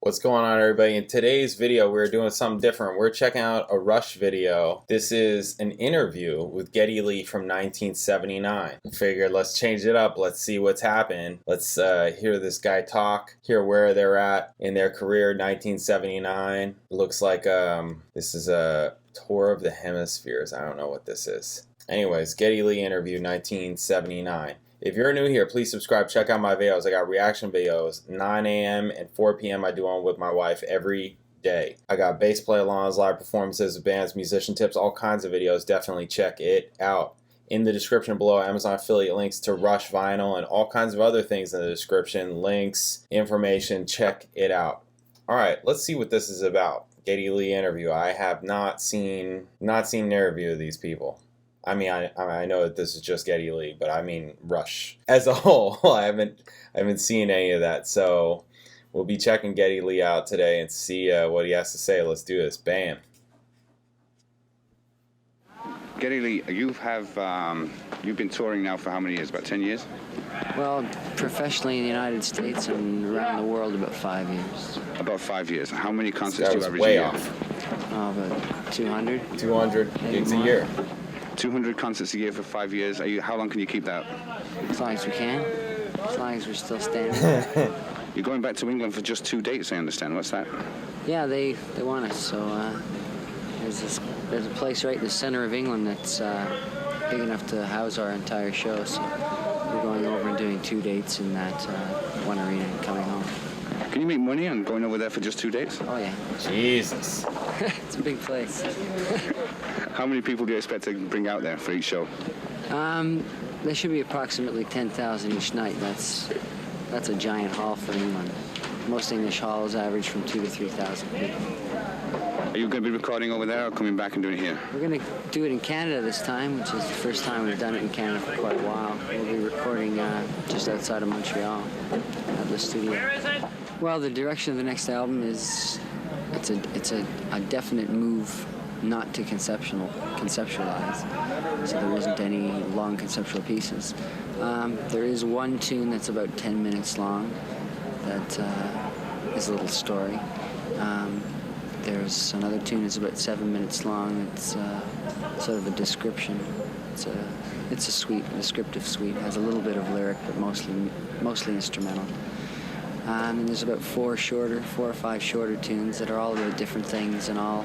What's going on, everybody? In today's video, we're doing something different. We're checking out a Rush video. This is an interview with Geddy Lee from 1979. Figured let's change it up. Let's see what's happened. Let's hear this guy talk, hear where they're at in their career. 1979. Looks like this is a tour of the hemispheres. I don't know what this is. Anyways, Geddy Lee interview 1979. If you're new here, please subscribe. Check out my videos. I got reaction videos, 9 a.m. and 4 p.m. I do one with my wife every day. I got bass play-alongs, live performances of bands, musician tips, all kinds of videos. Definitely check it out. In the description below, Amazon affiliate links to Rush vinyl and all kinds of other things in the description. Links, information, check it out. All right, let's see what this is about. Geddy Lee interview. I have not seen an interview of these people. I mean, I know that this is just Geddy Lee, but I mean Rush as a whole. I haven't seen any of that, so we'll be checking Geddy Lee out today and see what he has to say. Let's do this. Bam. Geddy Lee, you've been touring now for how many years? About 10 years? Well, professionally in the United States and around the world about 5 years. About 5 years. How many concerts do you average way a year? off. Oh, about 200. 200 gigs a year. 200 concerts a year for 5 years. How long can you keep that? As long as we can. As long as we're still standing. You're going back to England for just 2 dates, I understand. What's that? Yeah, they want us. So there's a place right in the center of England that's big enough to house our entire show. So we're going over and doing 2 dates in that one arena and coming home. Can you make money on going over there for just 2 dates? Oh, yeah. Jesus. It's a big place. How many people do you expect to bring out there for each show? There should be approximately 10,000 each night. That's a giant hall for England. Most English halls average from 2,000 to 3,000 people. Are you going to be recording over there or coming back and doing it here? We're going to do it in Canada this time, which is the first time we've done it in Canada for quite a while. We'll be recording just outside of Montreal at the studio. Where is it? Well, the direction of the next album is it's a definite move not to conceptualize. So there isn't any long conceptual pieces. There is one tune that's about 10 minutes long that is a little story. There's another tune that's about 7 minutes long. It's sort of a description. It's a suite, a descriptive suite. It has a little bit of lyric, but mostly instrumental. And there's about 4 or 5 shorter tunes that are all about different things and all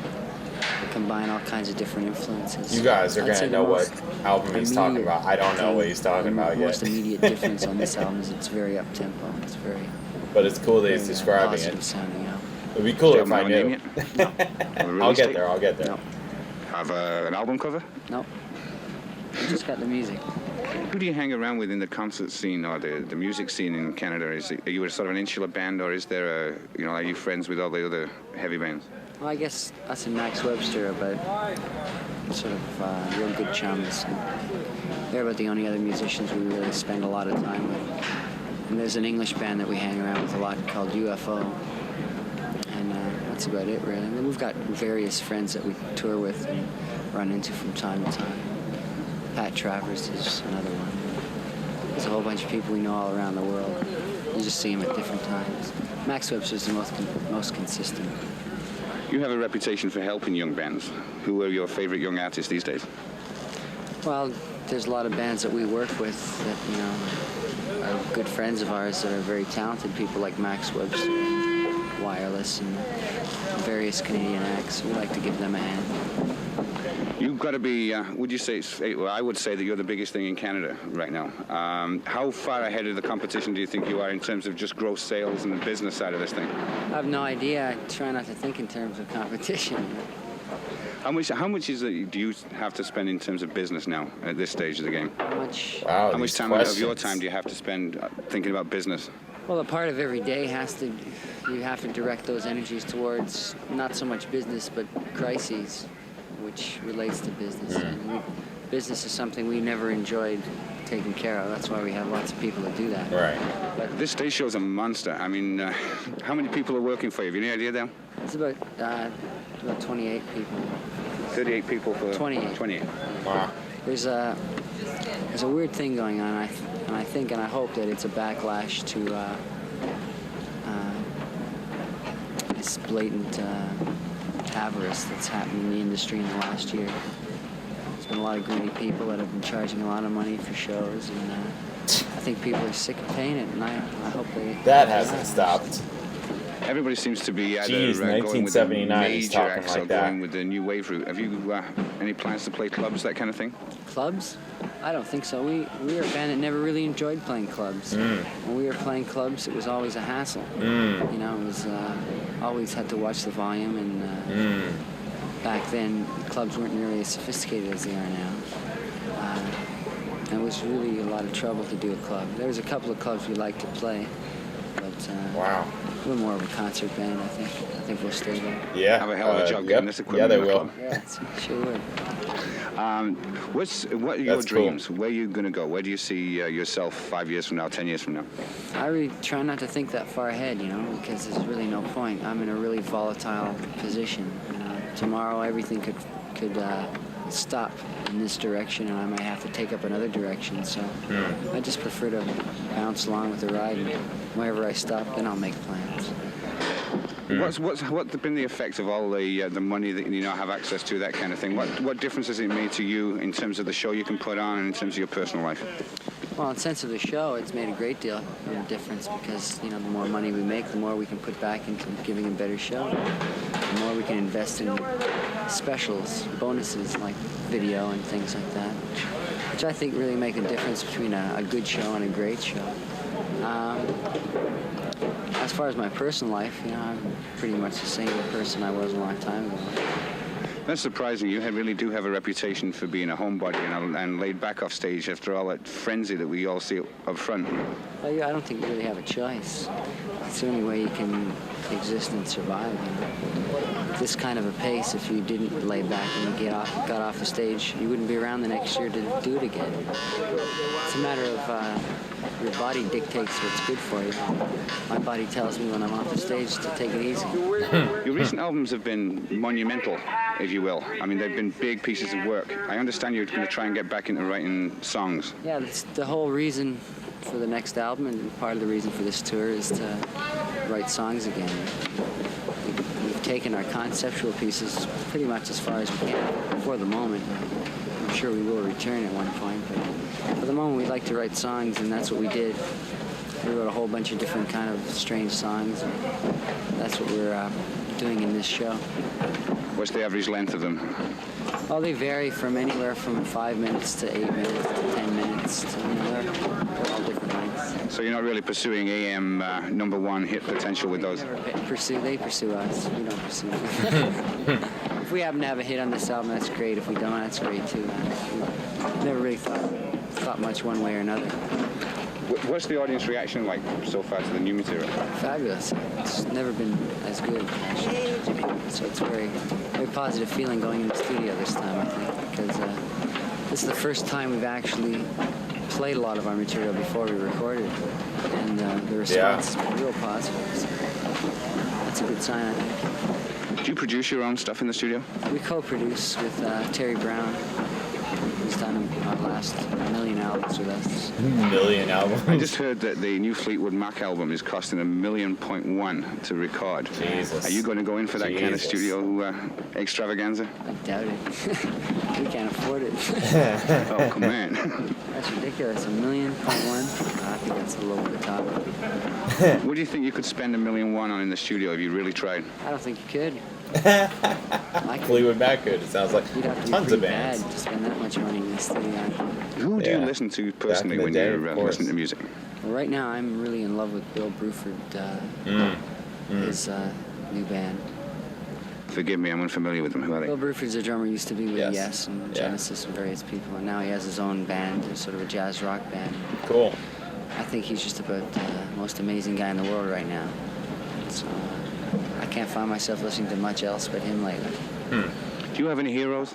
combine all kinds of different influences. You guys are going to know what album he's talking about. I don't know what he's talking about yet. The most immediate difference on this album is it's very up-tempo. It's very... But it's cool that he's describing it. Sounding, It'd be cooler if I knew. No. I'll get there. No. Have an album cover? No. I just got the music. Who do you hang around with in the concert scene or the music scene in Canada? Are you a sort of an insular band, or is there are you friends with all the other heavy bands? Well, I guess us and Max Webster are about sort of real good chums. They're about the only other musicians we really spend a lot of time with. And there's an English band that we hang around with a lot called UFO. And that's about it, really. And then we've got various friends that we tour with and run into from time to time. Pat Travers is another one. There's a whole bunch of people we know all around the world. You just see them at different times. Max Webster's the most consistent. You have a reputation for helping young bands. Who are your favorite young artists these days? Well, there's a lot of bands that we work with that, are good friends of ours that are very talented. People like Max Webster, Wireless, and various Canadian acts. We like to give them a hand. You've got to be, would you say, well, I would say that you're the biggest thing in Canada right now. How far ahead of the competition do you think you are in terms of just gross sales and the business side of this thing? I have no idea. I try not to think in terms of competition. How much do you have to spend in terms of business now at this stage of the game? Wow, how much time of your time do you have to spend thinking about business? Well, a part of every day you have to direct those energies towards not so much business, but crises, which relates to business. And business is something we never enjoyed taking care of. That's why we have lots of people that do that. Right. But this stage show's a monster. I mean, how many people are working for you? Have you any idea, Dan? It's about 28 people. 38 people for 28. 28. Wow. There's a weird thing going on, and I think and I hope that it's a backlash this blatant avarice that's happened in the industry in the last year. There's been a lot of greedy people that have been charging a lot of money for shows, and I think people are sick of paying it, and I hope they... That hasn't stopped. Everybody seems to be either Jeez, going with the 1979, he's major talking acts like or that. going with the new wave route. Have you any plans to play clubs, that kind of thing? Clubs? I don't think so. We were a band that never really enjoyed playing clubs. When we were playing clubs, it was always a hassle. You know, it was always had to watch the volume, and back then clubs weren't nearly as sophisticated as they are now. And it was really a lot of trouble to do a club. There was a couple of clubs we liked to play, but Wow. we're more of a concert band. I think we'll stay there. Yeah. Have a hell of a job getting this equipment Yeah, in they the will. club. Yeah, sure would. What are your That's cool. dreams? Where are you going to go? Where do you see yourself 5 years from now, 10 years from now? I really try not to think that far ahead, you know, because there's really no point. I'm in a really volatile position. Tomorrow everything could stop in this direction, and I might have to take up another direction. So I just prefer to bounce along with the ride, and wherever I stop, then I'll make plans. What's been the effect of all the money that you now have access to, that kind of thing? What difference has it made to you in terms of the show you can put on and in terms of your personal life? Well, in the sense of the show, it's made a great deal of difference because, you know, the more money we make, the more we can put back into giving a better show. The more we can invest in specials, bonuses like video and things like that, which I think really make a difference between a good show and a great show. As far as my personal life, you know, I'm pretty much the same person I was a long time ago. That's surprising. You really do have a reputation for being a homebody and laid back off stage after all that frenzy that we all see up front. Well, yeah, I don't think you really have a choice. It's the only way you can exist and survive, you know. At this kind of a pace, if you didn't lay back and you got off the stage, you wouldn't be around the next year to do it again. It's a matter of your body dictates what's good for you. My body tells me when I'm off the stage to take it easy. Your recent albums have been monumental, if you will. I mean, they've been big pieces of work. I understand you're going to try and get back into writing songs. Yeah, that's the whole reason for the next album, and part of the reason for this tour is to write songs again. We've taken our conceptual pieces pretty much as far as we can for the moment. I'm sure we will return at one point, but for the moment we'd like to write songs, and that's what we did. We wrote a whole bunch of different kind of strange songs, and that's what we're doing in this show. What's the average length of them? Well, they vary from anywhere from 5 minutes to 8 minutes to 10 minutes. To, you know, they're all different lengths. So you're not really pursuing AM #1 hit potential with those? They pursue us. We don't pursue them. If we happen to have a hit on this album, that's great. If we don't, that's great too. We've never really thought much one way or another. What's the audience reaction like so far to the new material? Fabulous. It's never been as good, actually. So it's a very, very positive feeling going in the studio this time, I think, because this is the first time we've actually played a lot of our material before we recorded it, and the response has been real positive. So that's a good sign, I think. Do you produce your own stuff in the studio? We co-produce with Terry Brown. He's done our last million albums with us. Million albums. I just heard that the new Fleetwood Mac album is costing $1.1 million to record. Jesus. Are you going to go in for that kind of studio extravaganza? I doubt it. We can't afford it. Oh, come on. That's ridiculous. $1.1 million? I think that's a little over the top. What do you think you could spend $1.1 million on in the studio if you really tried? I don't think you could. Fleetwood Mac could. It sounds like You'd have to be tons of pretty bands. bad to spend that much money in this studio. Who do you Yeah. listen to personally Back in when the day, you're of course. listening to music? Well, right now, I'm really in love with Bill Bruford, his new band. Forgive me, I'm unfamiliar with them. Who are Bill they? Bruford's a drummer, used to be with Yes. Yes and Yeah. Genesis and various people, and now he has his own band, sort of a jazz rock band. Cool. I think he's just about the most amazing guy in the world right now. So I can't find myself listening to much else but him lately. Do you have any heroes?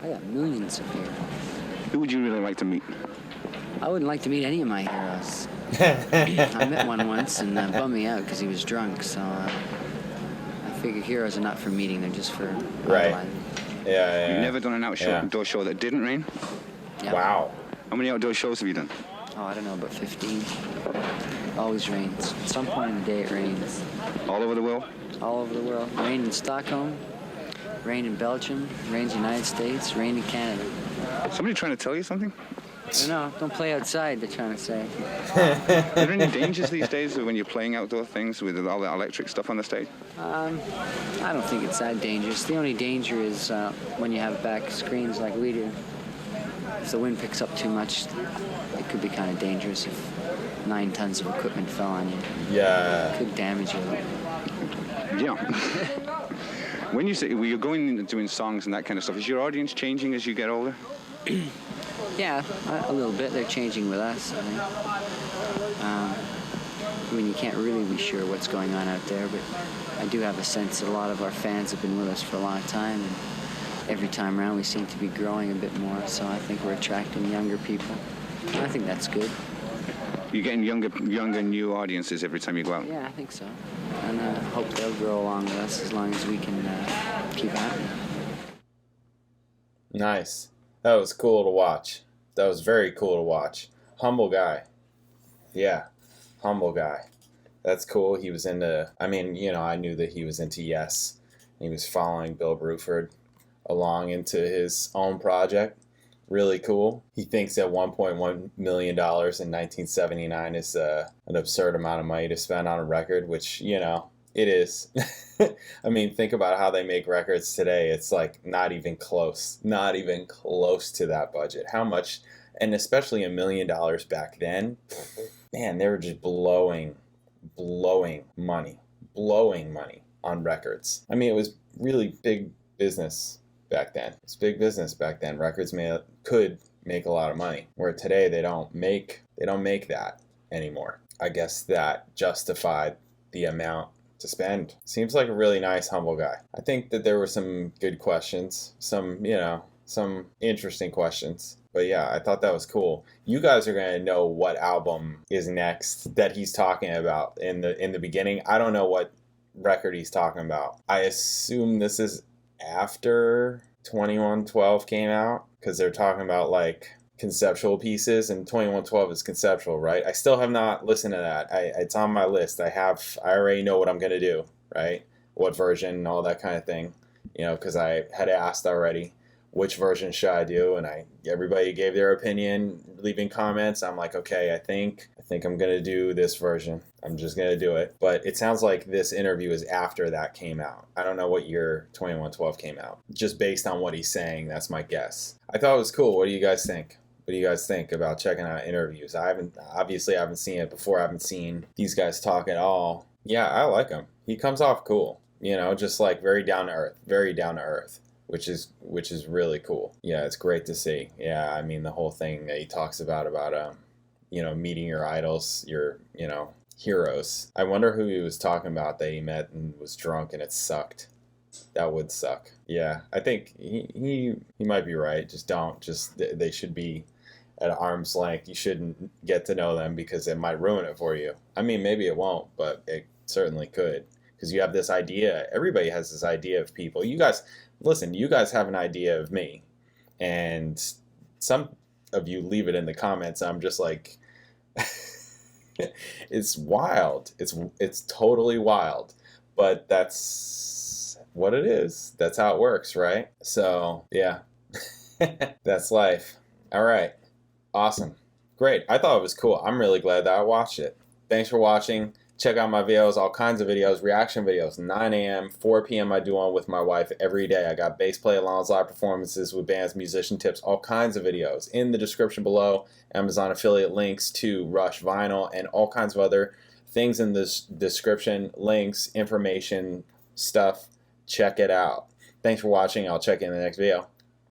I got millions of heroes. Who would you really like to meet? I wouldn't like to meet any of my heroes. I met one once and bummed me out because he was drunk, so I figure heroes are not for meeting, they're just for Right. idolizing. Yeah. You've never done an outdoor show that didn't rain? Yeah. Wow. How many outdoor shows have you done? Oh, I don't know, about 15. Always rains. At some point in the day it rains. All over the world? all over the world. Rained in Stockholm, rained in Belgium, rained in the United States, rained in Canada. Somebody trying to tell you something? No, don't play outside, they're trying to say. Are there any dangers these days when you're playing outdoor things with all the electric stuff on the stage? I don't think it's that dangerous. The only danger is when you have back screens like we do. If the wind picks up too much, it could be kind of dangerous if 9 tons of equipment fell on you. Yeah. It could damage you. Yeah. When you say you're going into doing songs and that kind of stuff, is your audience changing as you get older? Yeah, a little bit. They're changing with us, I think. I mean, you can't really be sure what's going on out there, but I do have a sense that a lot of our fans have been with us for a long time, and every time around we seem to be growing a bit more, so I think we're attracting younger people. I think that's good. You're getting younger, new audiences every time you go out? Yeah, I think so. And I hope they'll grow along with us as long as we can keep happening. Nice. That was cool to watch. That was very cool to watch. Humble guy. Yeah, humble guy. That's cool. He was into, I mean, you know, I knew that he was into Yes. He was following Bill Bruford along into his own project. Really cool. He thinks that $1.1 million in 1979 is an absurd amount of money to spend on a record, which, you know, it is. I mean, think about how they make records today. It's like not even close to that budget. How much, and especially $1 million back then, man, they were just blowing money on records. I mean, it was really big business back then. It's big business back then. Records could make a lot of money, where today they don't make that anymore. I guess that justified the amount to spend. Seems like a really nice, humble guy. I think that there were some good questions, some interesting questions. But yeah, I thought that was cool. You guys are gonna know what album is next that he's talking about in the beginning. I don't know what record he's talking about. I assume this is after 2112 came out, because they're talking about like conceptual pieces, and 2112 is conceptual, right? I still have not listened to that. It's on my list. I already know what I'm gonna do, right? What version, all that kind of thing, you know, because I had asked already which version should I do, and everybody gave their opinion, leaving comments. I'm like, okay, I think I'm gonna do this version. I'm just gonna do it. But it sounds like this interview is after that came out. I don't know what year 2112 came out. Just based on what he's saying, that's my guess. I thought it was cool. What do you guys think? What do you guys think about checking out interviews? I haven't seen it before. I haven't seen these guys talk at all. Yeah, I like him. He comes off cool. You know, just like very down to earth. Which is really cool. Yeah, it's great to see. Yeah, I mean, the whole thing that he talks about you know, meeting your idols, your, you know, heroes. I wonder who he was talking about that he met and was drunk and it sucked. That would suck. Yeah, I think he might be right. They should be at arm's length. You shouldn't get to know them because it might ruin it for you. I mean, maybe it won't, but it certainly could. Because you have this idea. Everybody has this idea of people. You guys... Listen, you guys have an idea of me, and some of you leave it in the comments. I'm just like, it's wild. It's totally wild, but that's what it is. That's how it works, right? So yeah, that's life. All right, awesome, great. I thought it was cool. I'm really glad that I watched it. Thanks for watching. Check out my videos, all kinds of videos, reaction videos, 9 a.m., 4 p.m. I do one with my wife every day. I got bass Playalongs, live performances with bands, musician tips, all kinds of videos. In the description below, Amazon affiliate links to Rush Vinyl and all kinds of other things in this description, links, information, stuff. Check it out. Thanks for watching. I'll check you in the next video.